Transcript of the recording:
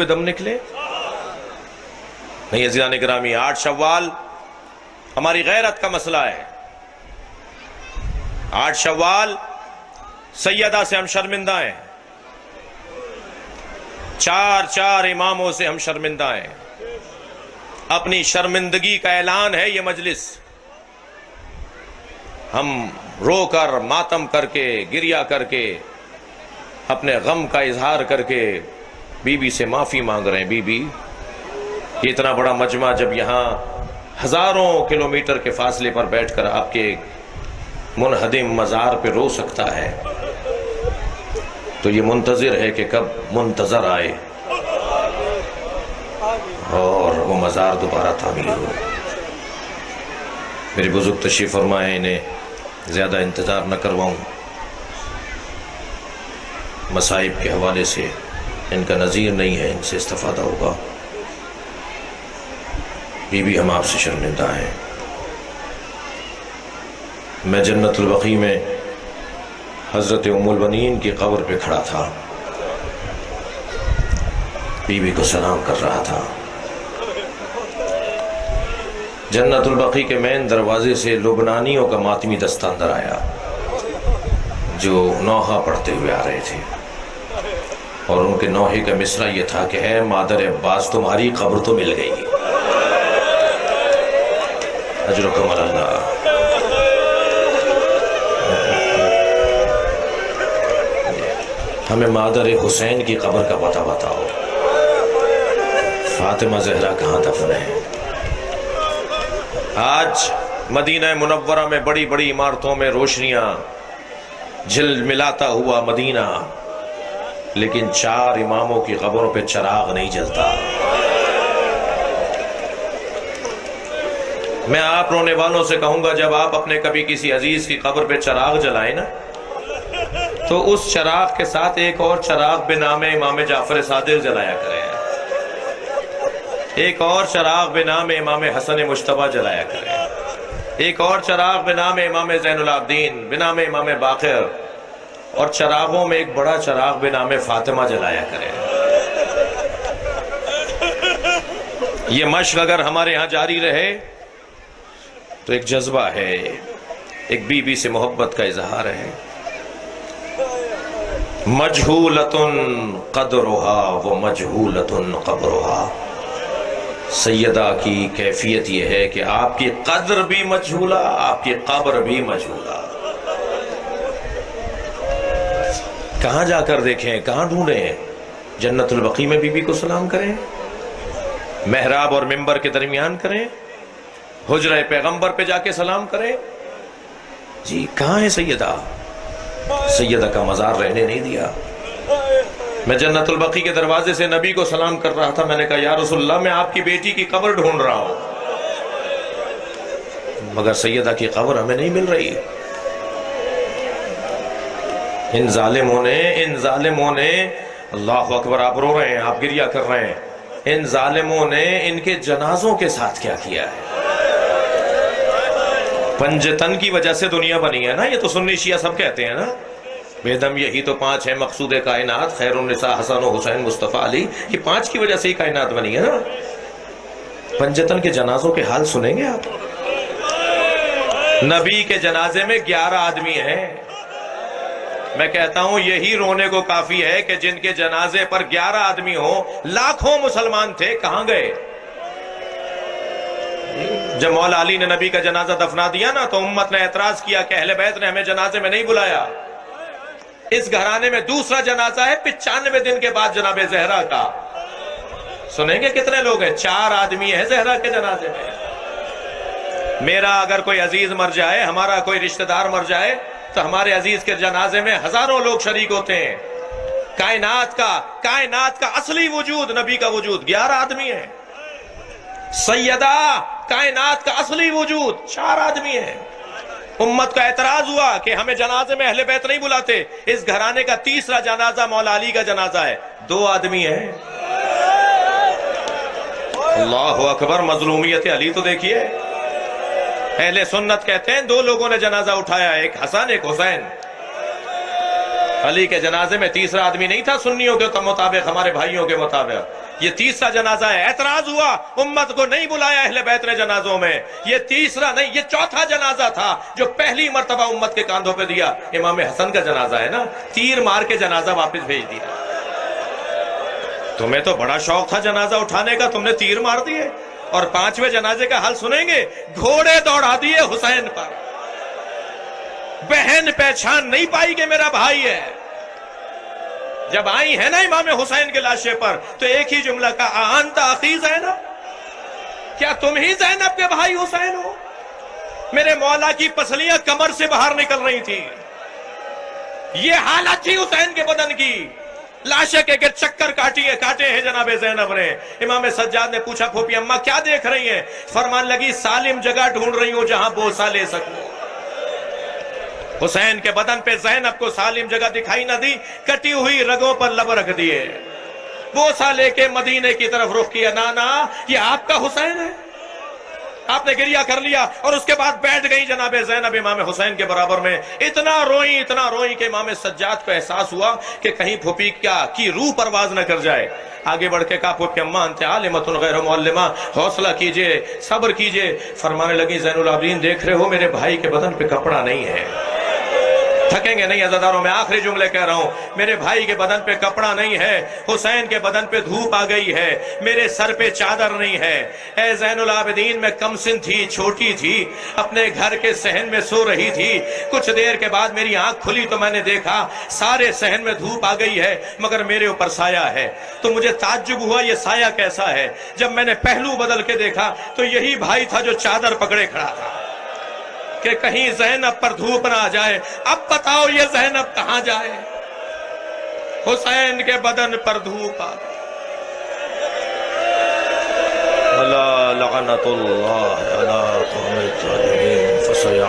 دم نکلے نہیں۔ عزیزان گرامی، 8 شوال ہماری غیرت کا مسئلہ ہے۔ 8 شوال سیدہ سے ہم شرمندہ ہیں، 4 اماموں سے ہم شرمندہ ہیں۔ اپنی شرمندگی کا اعلان ہے یہ مجلس۔ ہم رو کر، ماتم کر کے، گریہ کر کے، اپنے غم کا اظہار کر کے بی بی سے معافی مانگ رہے ہیں۔ بی بی، یہ اتنا بڑا مجمع جب یہاں ہزاروں کلومیٹر کے فاصلے پر بیٹھ کر آپ کے منہدم مزار پہ رو سکتا ہے تو یہ منتظر ہے کہ کب منتظر آئے اور وہ مزار دوبارہ تعمیر ہو۔ میرے بزرگ تشریف فرمائے، انہیں زیادہ انتظار نہ کرواؤں۔ مصائب کے حوالے سے ان کا نظیر نہیں ہے، ان سے استفادہ ہوگا۔ بی بی، ہم آپ سے شرمندہ ہیں۔ میں جنت البقیع میں حضرت ام البنین کی قبر پہ کھڑا تھا، بی بی کو سلام کر رہا تھا۔ جنت البقیع کے مین دروازے سے لبنانیوں کا ماتمی دستہ اندر آیا جو نوحہ پڑھتے ہوئے آ رہے تھے، اور ان کے نوحے کا مصرع یہ تھا کہ اے مادر عباس، تمہاری قبر تو مل گئی، اجرکم اللہ۔ ہمیں مادر حسین کی قبر کا پتہ بتاؤ، فاطمہ زہرا کہاں دفن ہے؟ آج مدینہ منورہ میں بڑی بڑی عمارتوں میں روشنیاں جھل ملاتا ہوا مدینہ، لیکن 4 اماموں کی قبروں پہ چراغ نہیں جلتا۔ میں آپ رونے والوں سے کہوں گا، جب آپ اپنے کبھی کسی عزیز کی قبر پہ چراغ جلائیں نا، تو اس چراغ کے ساتھ ایک اور چراغ بنام امام جعفر صادق جلایا کریں، ایک اور چراغ بنام امام حسن مجتبیٰ جلایا کریں، ایک اور چراغ بنام امام زین العابدین، بنام امام باقر، اور چراغوں میں ایک بڑا چراغ بنام فاطمہ جلایا کریں۔ یہ مشق اگر ہمارے ہاں جاری رہے تو ایک جذبہ ہے، ایک بی بی سے محبت کا اظہار ہے۔ مجہولۃ قدرها ومجہولۃ قبرها۔ سیدہ کی کیفیت یہ ہے کہ آپ کی قدر بھی مجہولہ، آپ کی قبر بھی مجہولہ۔ کہاں جا کر دیکھیں، کہاں ڈھونڈیں؟ جنت البقیع میں بی بی کو سلام کریں، محراب اور منبر کے درمیان کریں، حجرہ پیغمبر پہ جا کے سلام کریں۔ جی کہاں ہے سیدہ؟ سیدہ کا مزار رہنے نہیں دیا۔ میں جنت البقیع کے دروازے سے نبی کو سلام کر رہا تھا، میں نے کہا یا رسول اللہ، میں آپ کی بیٹی کی قبر ڈھونڈ رہا ہوں، مگر سیدہ کی قبر ہمیں نہیں مل رہی۔ ان ظالموں نے اللہ اکبر، آپ رو رہے ہیں، آپ گریہ کر رہے ہیں، ان ظالموں نے ان کے جنازوں کے ساتھ کیا کیا ہے؟ پنجتن کی وجہ سے دنیا بنی ہے نا، یہ تو سنی شیعہ سب کہتے ہیں نا، بے دم یہی تو 5 ہے مقصود کائنات، خیر النساء حسن و حسین مصطفیٰ علی، یہ 5 کی وجہ سے ہی کائنات بنی ہے نا۔ پنجتن کے جنازوں کے حال سنیں گے آپ؟ نبی کے جنازے میں 11 آدمی ہیں۔ میں کہتا ہوں یہی رونے کو کافی ہے کہ جن کے جنازے پر 11 آدمی ہوں، لاکھوں مسلمان تھے، کہاں گئے؟ جب مولا علی نے نبی کا جنازہ دفنا دیا نا، تو امت نے اعتراض کیا کہ اہل بیت نے ہمیں جنازے میں نہیں بلایا۔ اس گھرانے میں دوسرا جنازہ ہے 95 دن کے بعد جناب زہرا کا، سنیں گے کتنے لوگ ہیں؟ 4 آدمی ہیں زہرا کے جنازے میں۔ میرا اگر کوئی عزیز مر جائے، ہمارا کوئی رشتہ دار مر جائے، تو ہمارے عزیز کے جنازے میں ہزاروں لوگ شریک ہوتے ہیں۔ کائنات کا اصلی وجود، نبی کا وجود، 11 آدمی ہیں۔ سیدہ کائنات کا اصلی وجود 4 آدمی ہیں۔ امت کا اعتراض ہوا کہ ہمیں جنازے میں اہل بیت نہیں بلاتے۔ اس گھرانے کا تیسرا جنازہ مولا علی کا جنازہ ہے، 2 آدمی ہیں۔ اللہ اکبر، مظلومیت علی تو دیکھیے۔ اہل سنت کہتے ہیں 2 لوگوں نے جنازہ اٹھایا، ایک حسن ایک حسین۔ علی کے جنازے میں تیسرا آدمی نہیں تھا سنیوں کے مطابق، ہمارے بھائیوں کے مطابق۔ یہ تیسرا جنازہ ہے. اعتراض ہوا امت کو نہیں بلایا اہل بیت نے جنازوں میں. یہ تیسرا نہیں، یہ چوتھا جنازہ تھا جو پہلی مرتبہ امت کے کاندھوں پہ دیا. امام حسن کا جنازہ ہے نا، تیر مار کے جنازہ واپس بھیج دیا. تمہیں تو بڑا شوق تھا جنازہ اٹھانے کا، تم نے تیر مار دیے. اور پانچویں جنازے کا حل سنیں گے، گھوڑے دوڑا دیے حسین پر. بہن پہچان نہیں پائی کہ میرا بھائی ہے. جب آئی ہے نا امام حسین کے لاشے پر تو ایک ہی جملہ کا آنت اخی زینب، کیا تم ہی زینب کے بھائی حسین ہو؟ میرے مولا کی پسلیاں کمر سے باہر نکل رہی تھی. یہ حالت تھی حسین کے بدن کی. لاشے کے چکر کاٹے ہیں جناب زینب نے. امام سجاد نے پوچھا پھوپھی اماں کیا دیکھ رہی ہیں؟ فرمان لگی سالم جگہ ڈھونڈ رہی ہوں جہاں بوسہ لے سکوں. حسین کے بدن پہ زینب کو سالم جگہ دکھائی نہ دی، کٹی ہوئی رگوں پر لب رکھ دیے. بوسہ لے کے مدینے کی طرف رخ کیا. نانا یہ آپ کا حسین ہے؟ آپ نے گریہ کر لیا اور اس کے بعد بیٹھ گئی جناب زینب امام حسین کے برابر میں. اتنا روئی کہ امام سجاد کو احساس ہوا کہ کہیں پھوپھی کی روح پرواز نہ کر جائے. آگے بڑھ کے کہا پھوپھی اماں انت عالمۃ غیر معلمہ، حوصلہ کیجئے، صبر کیجئے. فرمانے لگی زین العابدین دیکھ رہے ہو میرے بھائی کے بدن پہ کپڑا نہیں ہے. تھکیں گے نہیں عزاداروں، میں آخری جملے کہہ رہا ہوں. میرے بھائی کے بدن پہ کپڑا نہیں ہے، حسین کے بدن پہ دھوپ آ گئی ہے، میرے سر پہ چادر نہیں ہے. اے زین العابدین میں کم سن تھی، چھوٹی تھی، اپنے گھر کے صحن میں سو رہی تھی. کچھ دیر کے بعد میری آنکھ کھلی تو میں نے دیکھا سارے صحن میں دھوپ آ گئی ہے مگر میرے اوپر سایہ ہے. تو مجھے تعجب ہوا یہ سایہ کیسا ہے. جب میں نے پہلو بدل کے دیکھا تو یہی بھائی تھا جو چادر پکڑے کھڑا تھا کہ کہیں زینب پر دھوپ نہ آ جائے. اب بتاؤ یہ زینب کہاں جائے؟ حسین کے بدن پر دھوپ آ گئی. لعنت اللہ علی